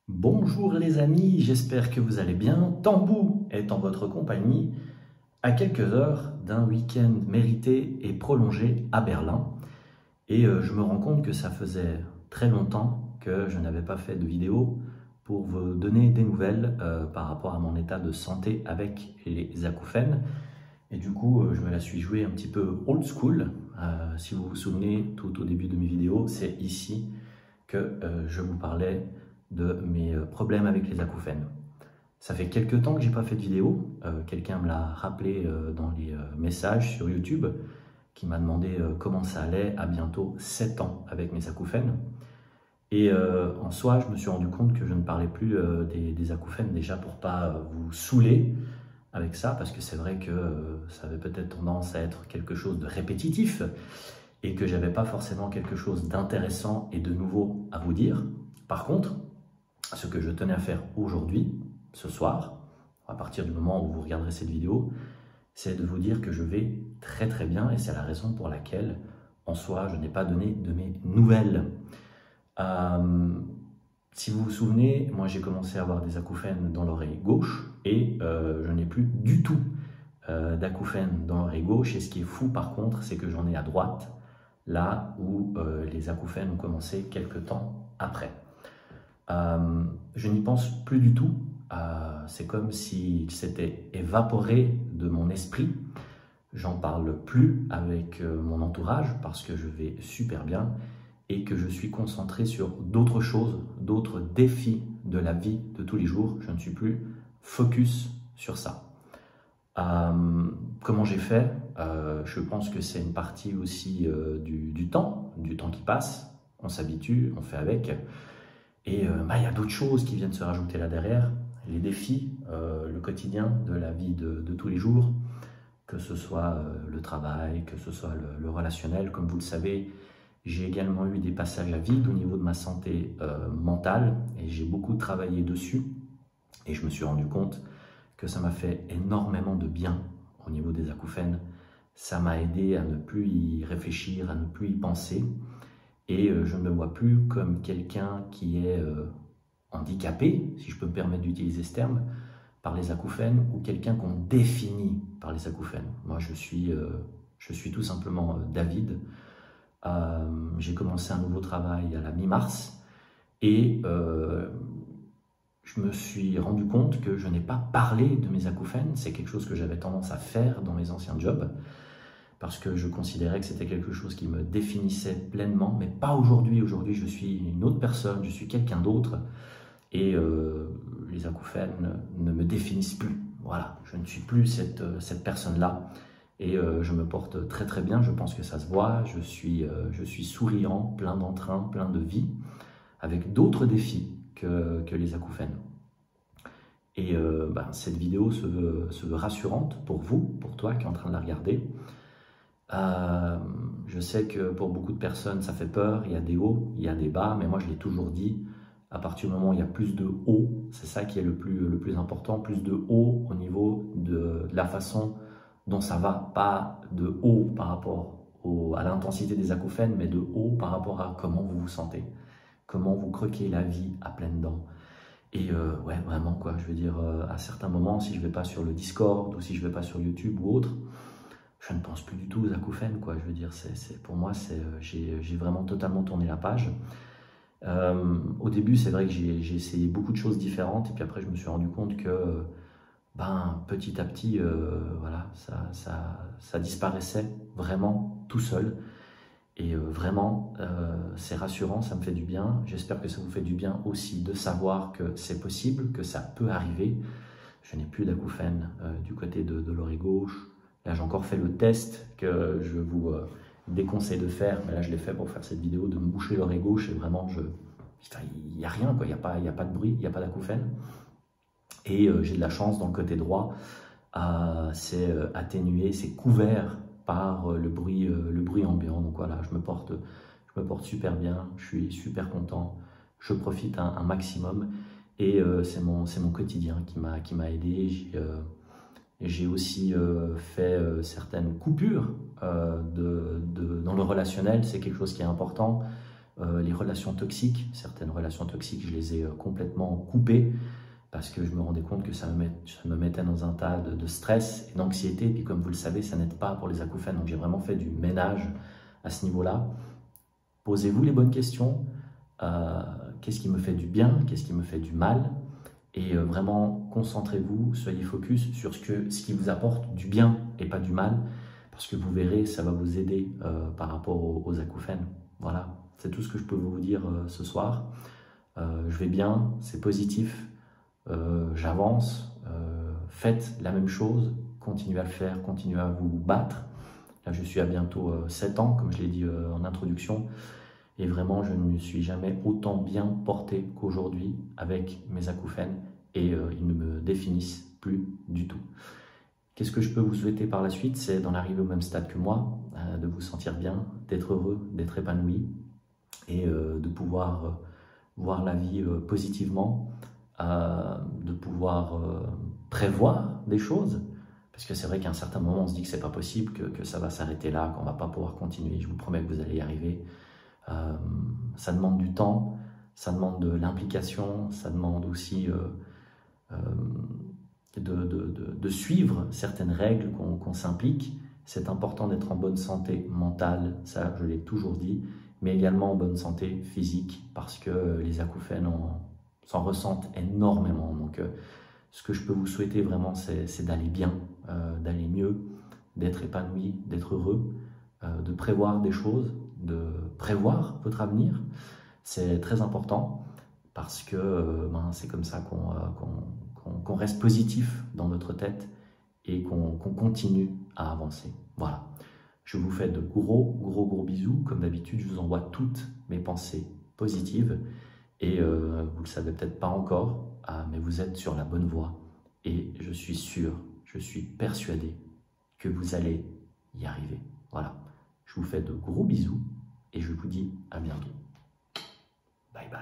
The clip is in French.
Bonjour les amis, j'espère que vous allez bien. Tambou est en votre compagnie à quelques heures d'un week-end mérité et prolongé à Berlin. Et je me rends compte que ça faisait très longtemps que je n'avais pas fait de vidéo pour vous donner des nouvelles par rapport à mon état de santé avec les acouphènes. Et du coup, je me la suis jouée un petit peu old school. Si vous vous souvenez, tout au début de mes vidéos, c'est ici que je vous parlais de mes problèmes avec les acouphènes. Ça fait quelques temps que j'ai pas fait de vidéo. Quelqu'un me l'a rappelé dans les messages sur YouTube, qui m'a demandé comment ça allait à bientôt 7 ans avec mes acouphènes. Et en soi, je me suis rendu compte que je ne parlais plus des acouphènes, déjà pour pas vous saouler avec ça, parce que c'est vrai que ça avait peut-être tendance à être quelque chose de répétitif et que j'avais pas forcément quelque chose d'intéressant et de nouveau à vous dire. Par contre, ce que je tenais à faire aujourd'hui, ce soir, à partir du moment où vous regarderez cette vidéo, c'est de vous dire que je vais très très bien et c'est la raison pour laquelle, en soi, je n'ai pas donné de mes nouvelles. Si vous vous souvenez, moi j'ai commencé à avoir des acouphènes dans l'oreille gauche et je n'ai plus du tout d'acouphènes dans l'oreille gauche. Et ce qui est fou par contre, c'est que j'en ai à droite, là où les acouphènes ont commencé quelques temps après. Je n'y pense plus du tout. C'est comme s'il s'était évaporé de mon esprit. J'en parle plus avec mon entourage parce que je vais super bien et que je suis concentré sur d'autres choses, d'autres défis de la vie de tous les jours. Je ne suis plus focus sur ça. Comment j'ai fait? Je pense que c'est une partie aussi du temps qui passe. On s'habitue, on fait avec. Et il y a d'autres choses qui viennent se rajouter là derrière. Les défis, le quotidien de la vie de tous les jours, que ce soit le travail, que ce soit le relationnel. Comme vous le savez, j'ai également eu des passages à vide au niveau de ma santé mentale et j'ai beaucoup travaillé dessus. Et je me suis rendu compte que ça m'a fait énormément de bien au niveau des acouphènes. Ça m'a aidé à ne plus y réfléchir, à ne plus y penser. Et je ne me vois plus comme quelqu'un qui est handicapé, si je peux me permettre d'utiliser ce terme, par les acouphènes, ou quelqu'un qu'on définit par les acouphènes. Moi, je suis tout simplement David. J'ai commencé un nouveau travail à la mi-mars et je me suis rendu compte que je n'ai pas parlé de mes acouphènes. C'est quelque chose que j'avais tendance à faire dans mes anciens jobs parce que je considérais que c'était quelque chose qui me définissait pleinement, mais pas aujourd'hui. Aujourd'hui, je suis une autre personne, je suis quelqu'un d'autre et les acouphènes ne me définissent plus. Voilà, je ne suis plus cette personne-là. Et je me porte très très bien, je pense que ça se voit, je suis souriant, plein d'entrain, plein de vie, avec d'autres défis que les acouphènes. Et cette vidéo se veut rassurante pour vous, pour toi qui es en train de la regarder. Je sais que pour beaucoup de personnes ça fait peur, il y a des hauts, il y a des bas, mais moi je l'ai toujours dit, à partir du moment où il y a plus de hauts, c'est ça qui est le plus important, plus de hauts au niveau de la façon dont ça va, pas de haut par rapport à l'intensité des acouphènes, mais de haut par rapport à comment vous vous sentez, comment vous croquez la vie à pleines dents. Et ouais, vraiment, quoi, je veux dire, à certains moments, si je ne vais pas sur le Discord ou si je ne vais pas sur YouTube ou autre, je ne pense plus du tout aux acouphènes, quoi. Je veux dire, pour moi, j'ai vraiment totalement tourné la page. Au début, c'est vrai que j'ai essayé beaucoup de choses différentes, et puis après, je me suis rendu compte que petit à petit, voilà, ça disparaissait vraiment tout seul. Et vraiment, c'est rassurant, ça me fait du bien. J'espère que ça vous fait du bien aussi de savoir que c'est possible, que ça peut arriver. Je n'ai plus d'acouphènes du côté de l'oreille gauche. Là, j'ai encore fait le test que je vous déconseille de faire, mais là, je l'ai fait pour faire cette vidéo, de me boucher l'oreille gauche, et vraiment, il n'y a rien, quoi. Il n'y a pas de bruit, il n'y a pas d'acouphènes. Et j'ai de la chance dans le côté droit, c'est atténué, c'est couvert par le bruit ambiant. Donc voilà, je me porte super bien, je suis super content, je profite un maximum et c'est mon quotidien qui m'a aidé. J'ai aussi fait certaines coupures dans le relationnel, c'est quelque chose qui est important. les relations toxiques. Certaines relations toxiques, je les ai complètement coupées parce que je me rendais compte que ça me mettait dans un tas de stress et d'anxiété. Et puis comme vous le savez, ça n'aide pas pour les acouphènes. Donc j'ai vraiment fait du ménage à ce niveau-là. Posez-vous les bonnes questions. Qu'est-ce qui me fait du bien? Qu'est-ce qui me fait du mal? Et vraiment, concentrez-vous, soyez focus sur ce qui vous apporte du bien et pas du mal, parce que vous verrez, ça va vous aider par rapport aux acouphènes. Voilà, c'est tout ce que je peux vous dire ce soir. Je vais bien, c'est positif, j'avance, faites la même chose, continuez à le faire, continuez à vous battre. Là, je suis à bientôt 7 ans, comme je l'ai dit en introduction. Et vraiment, je ne me suis jamais autant bien porté qu'aujourd'hui avec mes acouphènes et ils ne me définissent plus du tout. Qu'est-ce que je peux vous souhaiter par la suite? C'est d'en arriver au même stade que moi, de vous sentir bien, d'être heureux, d'être épanoui et de pouvoir voir la vie positivement, de pouvoir prévoir des choses. Parce que c'est vrai qu'à un certain moment, on se dit que c'est pas possible, que ça va s'arrêter là, qu'on va pas pouvoir continuer. Je vous promets que vous allez y arriver. Ça demande du temps, ça demande de l'implication, ça demande aussi de suivre certaines règles qu'on s'implique. C'est important d'être en bonne santé mentale, ça je l'ai toujours dit, mais également en bonne santé physique parce que les acouphènes s'en ressentent énormément. Donc ce que je peux vous souhaiter vraiment, c'est d'aller bien, d'aller mieux, d'être épanoui, d'être heureux, de prévoir des choses, de prévoir votre avenir. C'est très important parce que c'est comme ça qu'on reste positif dans notre tête et qu'on continue à avancer. Voilà. Je vous fais de gros bisous. Comme d'habitude, je vous envoie toutes mes pensées positives et vous ne le savez peut-être pas encore, mais vous êtes sur la bonne voie et je suis sûr, je suis persuadé que vous allez y arriver. Voilà. Je vous fais de gros bisous et je vous dis à bientôt. Bye bye.